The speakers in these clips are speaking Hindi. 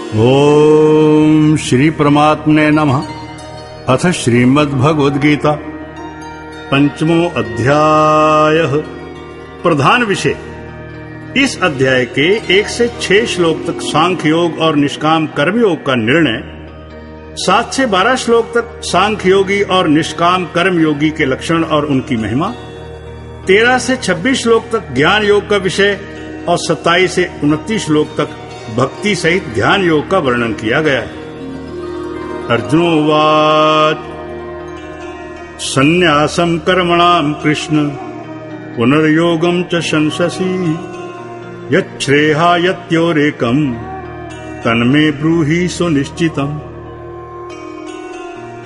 ओम श्री परमात्मने नमः। अथ श्रीमद्भगवद्गीता पंचमो अध्याय। प्रधान विषय। इस अध्याय के 1 से 6 श्लोक तक सांख्य योग और निष्काम कर्मयोग का निर्णय, 7 से 12 श्लोक तक सांख्य योगी और निष्काम कर्मयोगी के लक्षण और उनकी महिमा, 13 से 26 श्लोक तक ज्ञान योग का विषय और 27 से 29 श्लोक तक भक्ति सहित ध्यान योग का वर्णन किया गया है। अर्जुनोवाच संन्यासं कर्मणां कृष्ण पुनर्योगं च शंससि यच्छ्रेहा यत्योरेकं तन्मे ब्रूहि सुनिश्चितम्।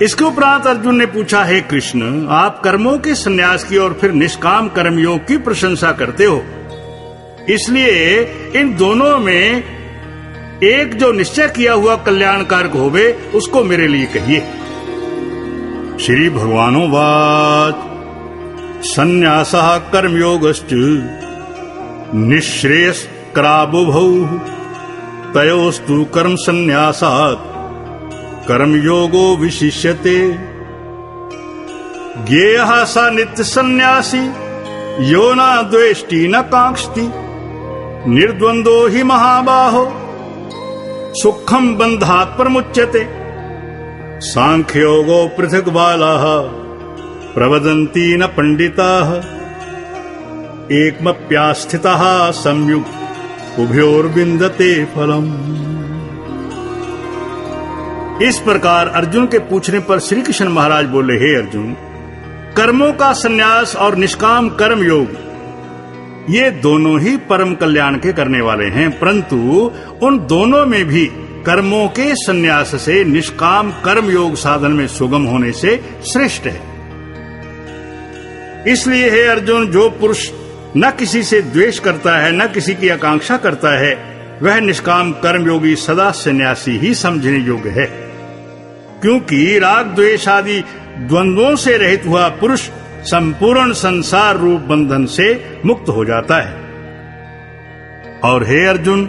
इसके उपरांत अर्जुन ने पूछा, हे कृष्ण, आप कर्मों के संन्यास की और फिर निष्काम कर्मयोग की प्रशंसा करते हो, इसलिए इन दोनों में एक जो निश्चय किया हुआ कल्याणकारक होवे उसको मेरे लिए कहिए। श्री भगवानोवाच संन्यासः कर्मयोगश्च निःश्रेयस्करावुभौ तयोस्तु कर्म संन्यासात् कर्मयोगो विशिष्यते। ज्ञेयः स नित्य सन्यासी यो न द्वेष्टि न कांक्षति निर्द्वंदो हि महाबाहो सुखम बंधात् प्रमुच्यते। सांख्योगो पृथक् बालाः प्रवदन्ति न पंडिताः एकमप्यास्थितः संयुक् उभयोर्विन्दते फलम्। इस प्रकार अर्जुन के पूछने पर श्री कृष्ण महाराज बोले, हे अर्जुन, कर्मों का संन्यास और निष्काम कर्म योग ये दोनों ही परम कल्याण के करने वाले हैं, परंतु उन दोनों में भी कर्मों के संन्यास से निष्काम कर्म योग साधन में सुगम होने से श्रेष्ठ है। इसलिए हे अर्जुन, जो पुरुष न किसी से द्वेष करता है न किसी की आकांक्षा करता है, वह निष्काम कर्म योगी सदा सन्यासी ही समझने योग्य है, क्योंकि राग द्वेष आदि द्वंद्वों से रहित हुआ पुरुष संपूर्ण संसार रूप बंधन से मुक्त हो जाता है। और हे अर्जुन,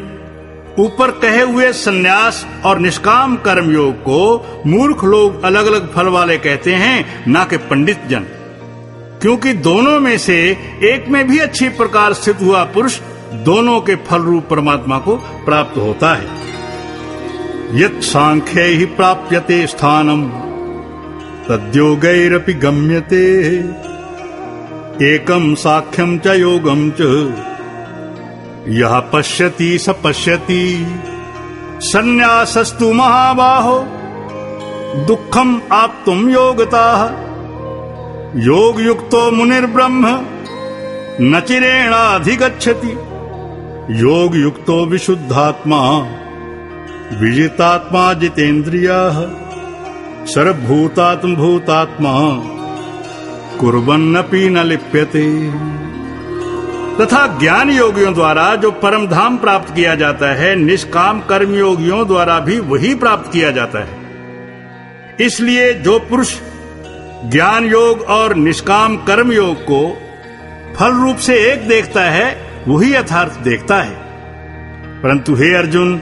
ऊपर कहे हुए संन्यास और निष्काम कर्म योग को मूर्ख लोग अलग अलग फल वाले कहते हैं, ना कि पंडित जन, क्योंकि दोनों में से एक में भी अच्छी प्रकार स्थित हुआ पुरुष दोनों के फल रूप परमात्मा को प्राप्त होता है। यत् सांख्ये ही प्राप्यते स्थानम तद्योगैरपि गम्यते एकम साख्यम च योगम च यः पश्यति स पश्यति संन्यासस्तु महाबाहो दुःखम आप्तुम योगताः योग युक्तो मुनिर्ब्रह्म न चिरेणाधिगच्छति योग युक्तो विशुद्धात्मा विजितात्मा जितेन्द्रियः सर्वभूतात्म भूतात्मा कुर्वन्नपि न लिप्यते। तथा ज्ञान योगियों द्वारा जो परम धाम प्राप्त किया जाता है, निष्काम कर्म योगियों द्वारा भी वही प्राप्त किया जाता है। इसलिए जो पुरुष ज्ञान योग और निष्काम कर्म योग को फल रूप से एक देखता है, वही यथार्थ देखता है। परंतु हे अर्जुन,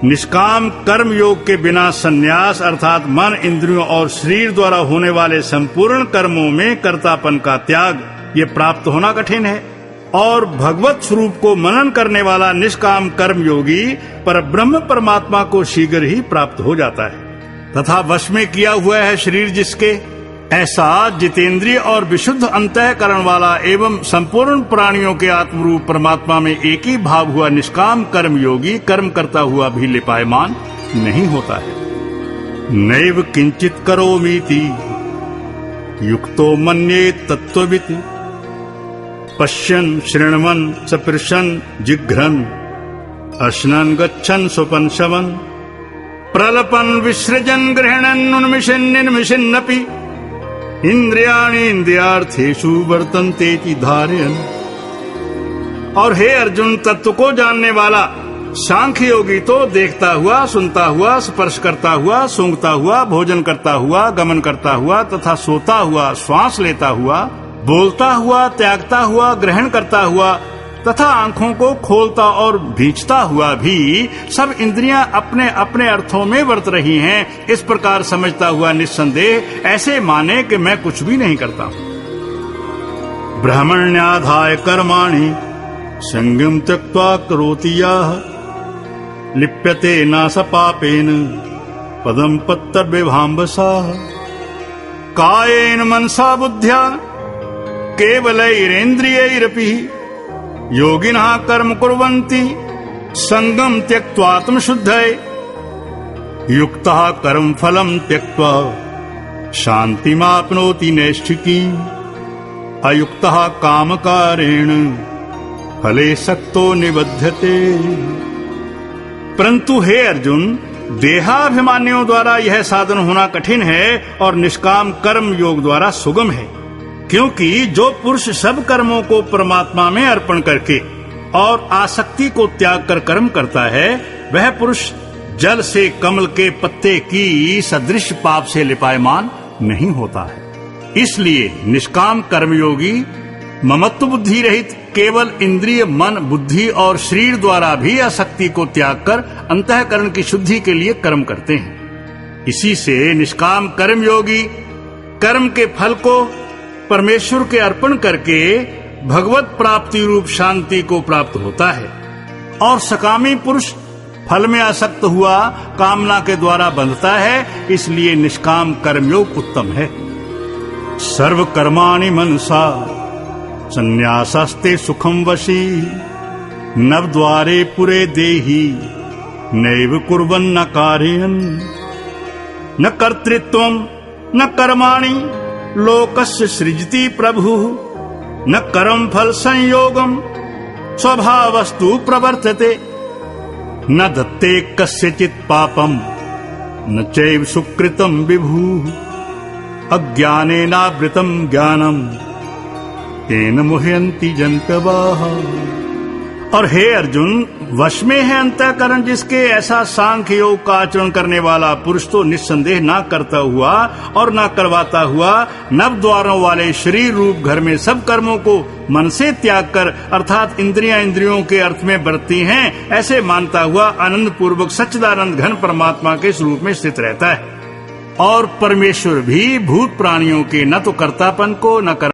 निष्काम कर्म योग के बिना संन्यास अर्थात मन, इंद्रियों और शरीर द्वारा होने वाले संपूर्ण कर्मों में कर्तापन का त्याग ये प्राप्त होना कठिन है। और भगवत स्वरूप को मनन करने वाला निष्काम कर्म योगी पर ब्रह्म परमात्मा को शीघ्र ही प्राप्त हो जाता है। तथा वश में किया हुआ है शरीर जिसके, ऐसा जितेंद्रिय और विशुद्ध अंतःकरण वाला एवं संपूर्ण प्राणियों के आत्मरूप परमात्मा में एक ही भाव हुआ निष्काम कर्म योगी कर्म करता हुआ भी लिपायमान नहीं होता है। नैव किंचित करोमीति युक्तो मन्येत तत्त्ववित् पश्यन् शृण्वन् सपृशन् जिघ्रन् अश्नन् गच्छन् स्वपन् शवन् प्रलपन् विसृजन् गृह्णन् उन्मिषन् निर्मिषन्नपि इंद्रियाणि इंद्रियार्थेषु वर्तन्ते ति धारयन्। और हे अर्जुन, तत्व को जानने वाला सांख्य योगी तो देखता हुआ, सुनता हुआ, स्पर्श करता हुआ, सूंघता हुआ, भोजन करता हुआ, गमन करता हुआ तथा सोता हुआ, श्वास लेता हुआ, बोलता हुआ, त्यागता हुआ, ग्रहण करता हुआ तथा आंखों को खोलता और भींचता हुआ भी सब इंद्रियां अपने अपने अर्थों में वर्त रही हैं, इस प्रकार समझता हुआ निस्संदेह ऐसे माने कि मैं कुछ भी नहीं करता हूं। ब्रह्मण्याधाय कर्माणि संगम त्यक्त्वा करोति यः लिप्यते न स पापेन पदम पत्तर्विभाम्बसा कायेन मनसा बुद्ध्या केवलैरेन्द्रियैरपि योगिनः कर्म कुर्वन्ति संगम त्यक्त्वात्मशुद्धये युक्तः कर्म फलं त्यक्त्वा शान्तिमाप्नोति नैष्ठिकीम् अयुक्तः कामकारेण फले सक्तो निबध्यते। परंतु हे अर्जुन, देहाभिमानियों द्वारा यह साधन होना कठिन है और निष्काम कर्म योग द्वारा सुगम है, क्योंकि जो पुरुष सब कर्मों को परमात्मा में अर्पण करके और आसक्ति को त्याग कर कर्म करता है, वह पुरुष जल से कमल के पत्ते की सदृश पाप से लिपायमान नहीं होता है। इसलिए निष्काम कर्मयोगी ममत्व बुद्धि रहित केवल इंद्रिय, मन, बुद्धि और शरीर द्वारा भी आसक्ति को त्याग कर अंतःकरण की शुद्धि के लिए कर्म करते हैं। इसी से निष्काम कर्मयोगी कर्म के फल को परमेश्वर के अर्पण करके भगवत प्राप्ति रूप शांति को प्राप्त होता है, और सकामी पुरुष फल में आसक्त हुआ कामना के द्वारा बंधता है। इसलिए निष्काम कर्मयोग उत्तम है। सर्व कर्माणि मनसा संन्यासास्ते सुखम वशी नवद्वारे पुरे देहि नैव कुर्वन्न कार्यं न कर्तृत्वं न कर्माणि लोकस्य सृजति प्रभुः न कर्म फल संयोगम स्वभावस्तु प्रवर्तते न दत्ते कस्यचित् पापम न चैव सुकृतं विभुः अज्ञानेनावृतं ज्ञानम तेन मुह्यन्ति जन्तवः। और हे अर्जुन, वश में है अंतःकरण जिसके, ऐसा सांख्य योग का आचरण करने वाला पुरुष तो निस्संदेह ना करता हुआ और ना करवाता हुआ नव द्वारों वाले शरीर रूप घर में सब कर्मों को मन से त्याग कर अर्थात इंद्रियां इंद्रियों के अर्थ में बरतती हैं, ऐसे मानता हुआ आनंद पूर्वक सच्चिदानंद घन परमात्मा के स्वरूप में स्थित रहता है। और परमेश्वर भी भूत प्राणियों के न तो कर्तापन को न कर